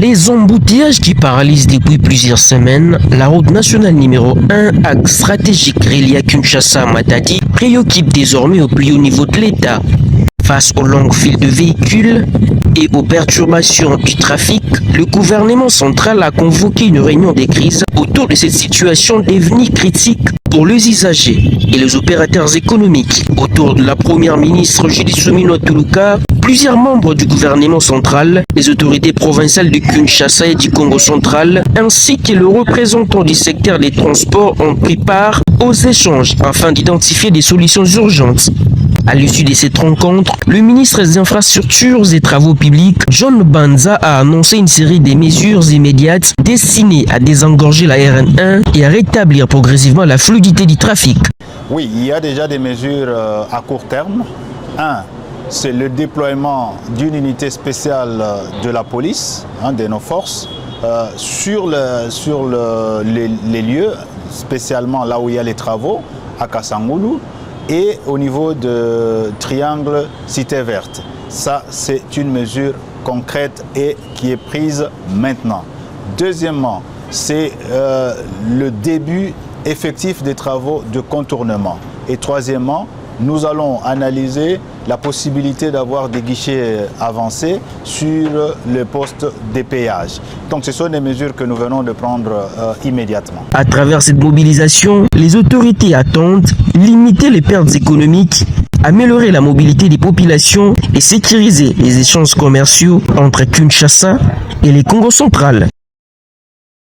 Les embouteillages qui paralysent depuis plusieurs semaines la route nationale numéro 1, axe stratégique relié à Kinshasa à Matadi, préoccupe désormais au plus haut niveau de l'État. Face aux longues files de véhicules et aux perturbations du trafic, le gouvernement central a convoqué une réunion de crise autour de cette situation devenue critique pour les usagers et les opérateurs économiques. Autour de la première ministre Julie Soumino Tuluka, plusieurs membres du gouvernement central, les autorités provinciales de Kinshasa et du Congo central, ainsi que le représentant du secteur des transports ont pris part aux échanges afin d'identifier des solutions urgentes. À l'issue de cette rencontre, le ministre des Infrastructures et Travaux publics, John Banza, a annoncé une série de mesures immédiates destinées à désengorger la RN1 et à rétablir progressivement la fluidité du trafic. Oui, il y a déjà des mesures à court terme. Un, c'est le déploiement d'une unité spéciale de la police, de nos forces, sur les lieux, spécialement là où il y a les travaux, à Kassangoulou, et au niveau de Triangle Cité Verte. Ça, c'est une mesure concrète et qui est prise maintenant. Deuxièmement, c'est le début effectif des travaux de contournement. Et troisièmement, nous allons analyser la possibilité d'avoir des guichets avancés sur le poste des péages. Donc ce sont des mesures que nous venons de prendre immédiatement. À travers cette mobilisation, les autorités attendent limiter les pertes économiques, améliorer la mobilité des populations et sécuriser les échanges commerciaux entre Kinshasa et les Congo central.